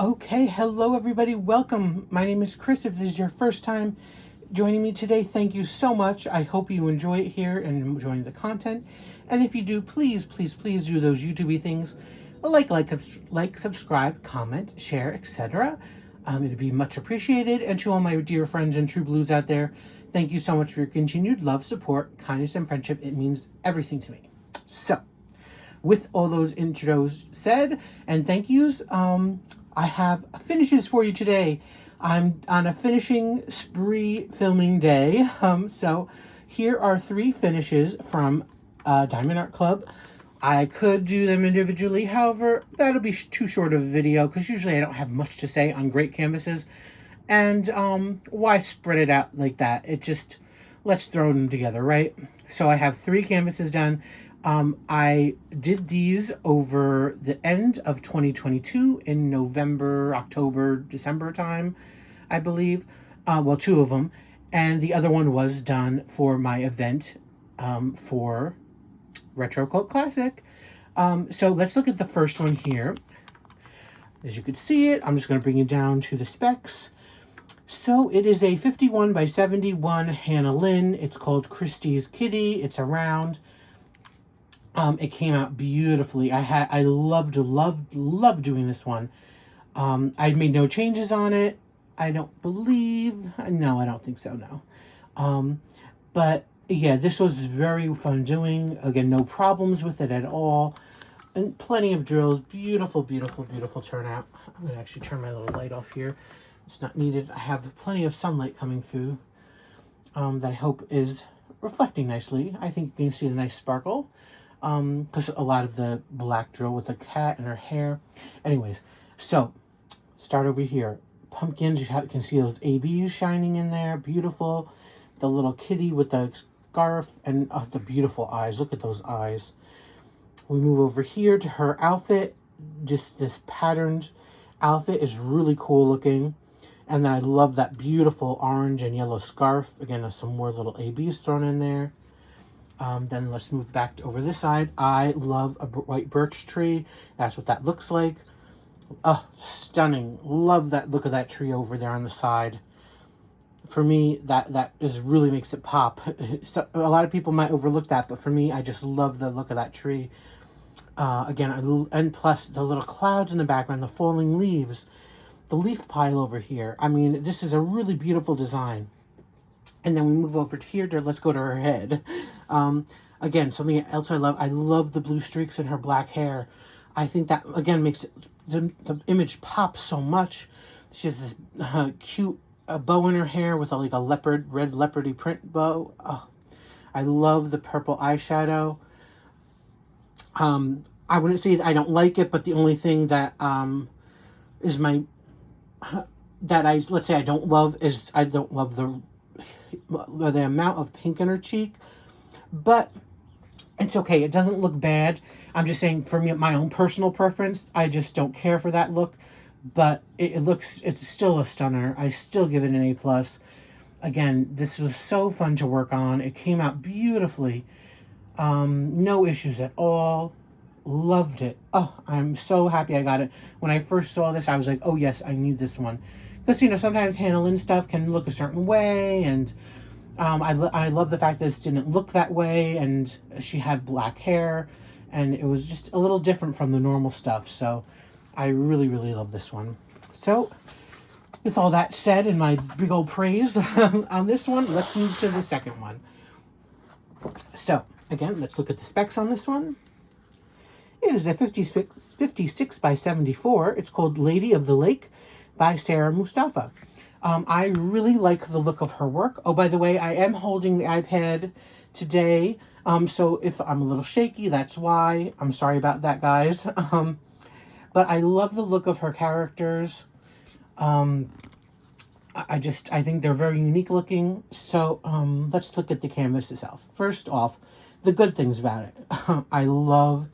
Okay, hello everybody, welcome. My name is Chris. If this is your first time joining me today, thank you so much. I hope you enjoy it here and enjoying the content. And if you do, please do those YouTube things. Like, subscribe, comment, share, etc. It'd be much appreciated. And to all my dear friends and true blues out there, thank you so much for your continued love, support, kindness, and friendship. It means everything to me. So, with all those intros said and thank yous, I have finishes for you today. I'm on a finishing spree filming day. So here are 3 finishes from Diamond Art Club. I could do them individually, however, that'll be too short of a video because usually I don't have much to say on great canvases. And why spread it out like that? It just, let's throw them together, right? So I have 3 canvases done. I did these over the end of 2022 in November, October, December time, I believe. Well, 2 of them. And the other one was done for my event for Retro Cult Classic. So let's look at the first one here. As you can see it, I'm just going to bring you down to the specs. So it is a 51 by 71 Hannah Lynn. It's called Kristys Kitty. It's a round. It came out beautifully. I loved doing this one. I made no changes on it. I don't believe, no, I don't think so, no. But yeah, this was very fun doing. Again, no problems with it at all. And plenty of drills. Beautiful, beautiful, beautiful turnout. I'm going to actually turn my little light off here. It's not needed. I have plenty of sunlight coming through that I hope is reflecting nicely. I think you can see the nice sparkle. Because a lot of the black drill with the cat and her hair. Anyways, so start over here. Pumpkins, you can see those ABs shining in there. Beautiful. The little kitty with the scarf and the beautiful eyes. Look at those eyes. We move over here to her outfit. Just this patterned outfit is really cool looking. And then I love that beautiful orange and yellow scarf. Again, there's some more little ABs thrown in there. Then let's move back over this side. I love a white birch tree. That's what that looks like. Oh, stunning. Love that look of that tree over there on the side. For me, that really makes it pop. So, a lot of people might overlook that, but for me, I just love the look of that tree. Again, and plus the little clouds in the background, the falling leaves, the leaf pile over here. I mean, this is a really beautiful design. And then we move over to here. Let's go to her head. Again, something else I love the blue streaks in her black hair. I think that, again, makes the image pop so much. She has this cute bow in her hair with like a red leopardy print bow. Oh, I love the purple eyeshadow. I wouldn't say I don't like it, but the only thing that is let's say I don't love is I don't love the amount of pink in her cheek, but it's okay. It doesn't look bad. I'm just saying, for me, my own personal preference, I just don't care for that look, but it's still a stunner. I still give it an A+. Again, this was so fun to work on. It came out beautifully. No issues at all. Loved it. Oh, I'm so happy I got it. When I first saw this, I was like, oh yes, I need this one. Because, sometimes Hannah Lynn stuff can look a certain way, and I love the fact that this didn't look that way, and she had black hair, and it was just a little different from the normal stuff, so I really, really love this one. So, with all that said and my big old praise on this one, let's move to the second one. So, again, let's look at the specs on this one. It is a 56 by 74. It's called Lady of the Lake by Sarah Mustafa. I really like the look of her work. Oh, by the way, I am holding the iPad today. So if I'm a little shaky, that's why. I'm sorry about that, guys. But I love the look of her characters. I think they're very unique looking. So let's look at the canvas itself. First off, the good things about it. I love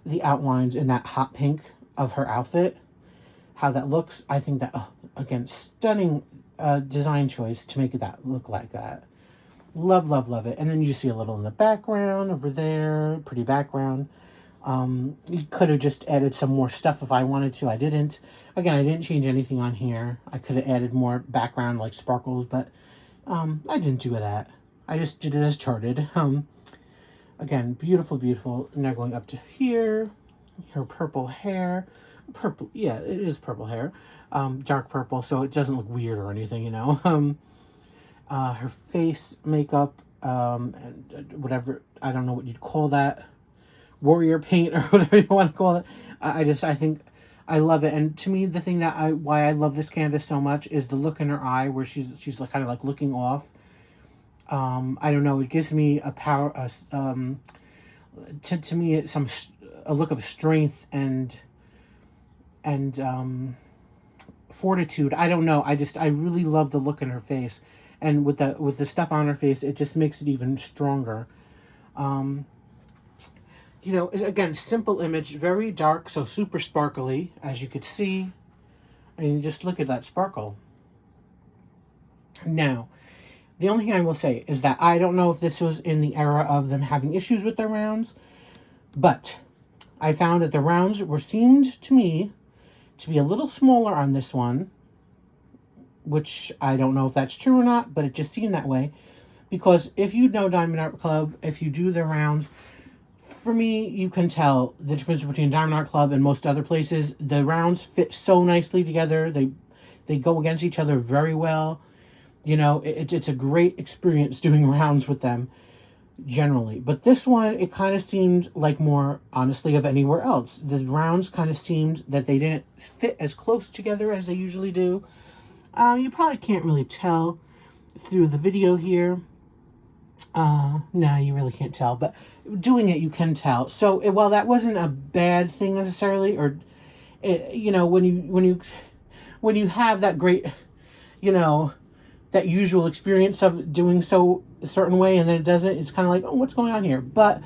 the outlines in that hot pink of her outfit. How that looks. I think that, again, stunning design choice to make that look like that. Love, love, love it. And then you see a little in the background over there. Pretty background. You could have just added some more stuff if I wanted to. I didn't. Again, I didn't change anything on here. I could have added more background like sparkles, but I didn't do that. I just did it as charted. Again, beautiful, beautiful. Now going up to here, her purple hair. Purple, yeah, it is purple hair. Dark purple, so it doesn't look weird or anything, you know. Her face makeup, and whatever, I don't know what you'd call that. Warrior paint or whatever you want to call it. I think I love it. And to me, the thing why I love this canvas so much is the look in her eye where she's like kind of like looking off. I don't know, it gives me a power, to me it's a look of strength and fortitude. I don't know, I really love the look in her face, and with the stuff on her face, it just makes it even stronger. You know, again, simple image, very dark, so super sparkly, as you could see. I mean, just look at that sparkle. Now, the only thing I will say is that I don't know if this was in the era of them having issues with their rounds, but I found that the rounds seemed to me to be a little smaller on this one, which I don't know if that's true or not, but it just seemed that way. Because if you know Diamond Art Club, if you do their rounds, for me, you can tell the difference between Diamond Art Club and most other places. The rounds fit so nicely together. They go against each other very well. You know, it's a great experience doing rounds with them, generally. But this one, it kind of seemed like more, honestly, of anywhere else. The rounds kind of seemed that they didn't fit as close together as they usually do. You probably can't really tell through the video here. No, you really can't tell. But doing it, you can tell. So, while that wasn't a bad thing necessarily, or, you know, when you have that great, you know, that usual experience of doing so a certain way and then it doesn't, it's kind of like, oh, what's going on here? But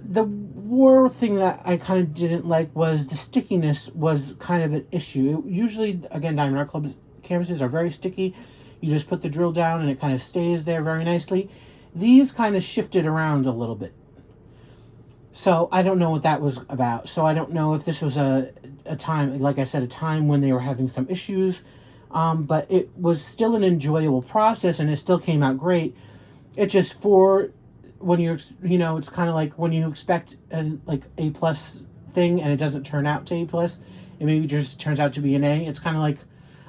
the war thing that I kind of didn't like was the stickiness was kind of an issue. Usually, again, Diamond Art Club canvases are very sticky. You just put the drill down and it kind of stays there very nicely. These kind of shifted around a little bit. So I don't know what that was about. So I don't know if this was a time, like I said, a time when they were having some issues. But it was still an enjoyable process and it still came out great. It just, for when you're, you know, it's kind of like when you expect like A+ thing and it doesn't turn out to A+, it maybe just turns out to be an A. It's kind of like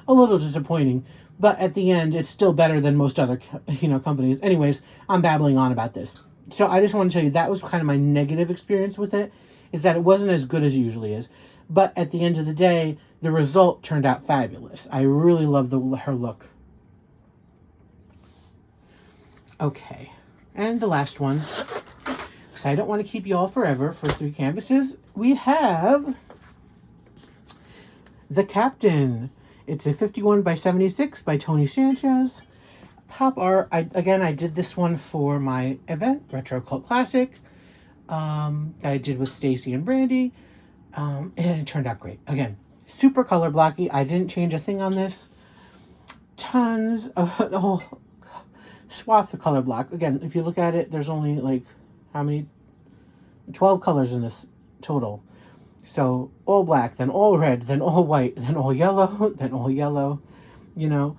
a little disappointing, but at the end, it's still better than most other, you know, companies. Anyways, I'm babbling on about this. So I just want to tell you that was kind of my negative experience with it, is that it wasn't as good as it usually is. But at the end of the day, the result turned out fabulous. I really love her look. Okay, and the last one, because I don't want to keep you all forever for 3 canvases, we have The Captain. It's a 51 by 76 by Tony Sanchez. Pop art. I did this one for my event, Retro Cult Classic, that I did with Stacy and Brandy. And it turned out great. Again, super color blocky. I didn't change a thing on this. Tons of the whole swath of color block. Again, if you look at it, there's only like, how many? 12 colors in this total. So all black, then all red, then all white, then all yellow, then all yellow. You know,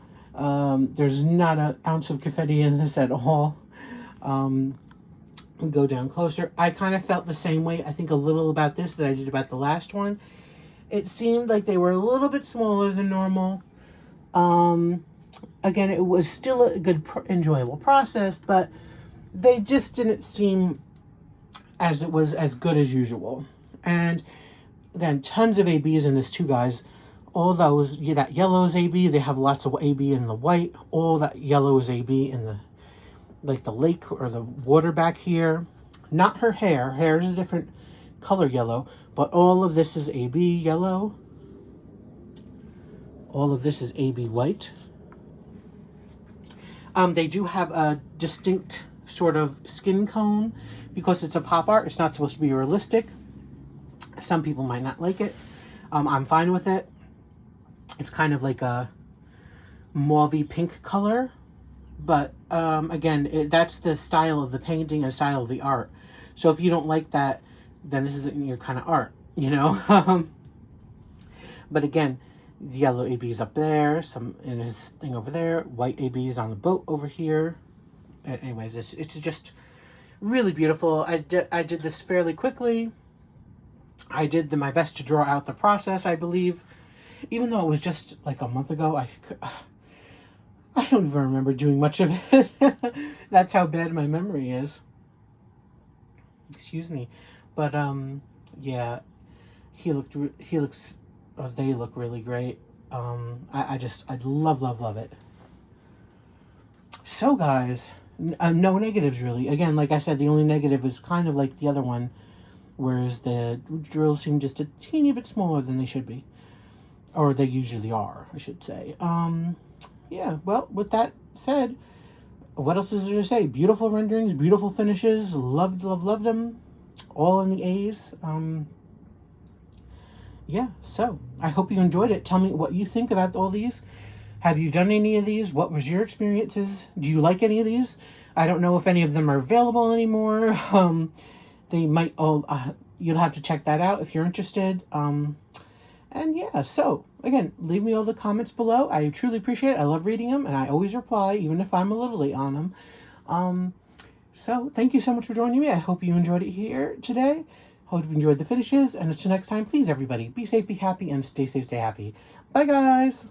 there's not an ounce of confetti in this at all. Go down closer. I kind of felt the same way, I think, a little about this that I did about the last one. It seemed like they were a little bit smaller than normal. Again, it was still a good, enjoyable process, but they just didn't seem as it was as good as usual. And again, tons of ABs in this too, guys. All those, yeah, that yellow is AB. They have lots of AB in the white. All that yellow is AB in the, like the lake or the water back here. Not her hair. Hair is a different color yellow. But all of this is AB yellow. All of this is AB white. They do have a distinct sort of skin tone because it's a pop art. It's not supposed to be realistic. Some people might not like it. I'm fine with it. It's kind of like a mauvey pink color. But again, that's the style of the painting and style of the art. So if you don't like that, then this isn't your kind of art, you know? But again, yellow ABs up there, some in his thing over there, white ABs on the boat over here. Anyways, it's just really beautiful. I did this fairly quickly. I did my best to draw out the process, I believe. Even though it was just like a month ago, I don't even remember doing much of it. That's how bad my memory is. Excuse me. But, yeah, they look really great. I love it. So, guys, no negatives, really. Again, like I said, the only negative is kind of like the other one, whereas the drills seem just a teeny bit smaller than they should be. Or they usually are, I should say. Yeah, well, with that said, what else is there to say? Beautiful renderings, beautiful finishes. Loved them. All in the A's. Yeah, so I hope you enjoyed it. Tell me what you think about all these. Have you done any of these? What was your experiences? Do you like any of these? I don't know if any of them are available anymore. They might all, you'll have to check that out if you're interested. And yeah, so again, leave me all the comments below. I truly appreciate it. I love reading them, and I always reply, even if I'm a little late on them. So thank you so much for joining me. I hope you enjoyed it here today. Hope you enjoyed the finishes. And until next time, please, everybody, be safe, be happy, and stay safe, stay happy. Bye, guys.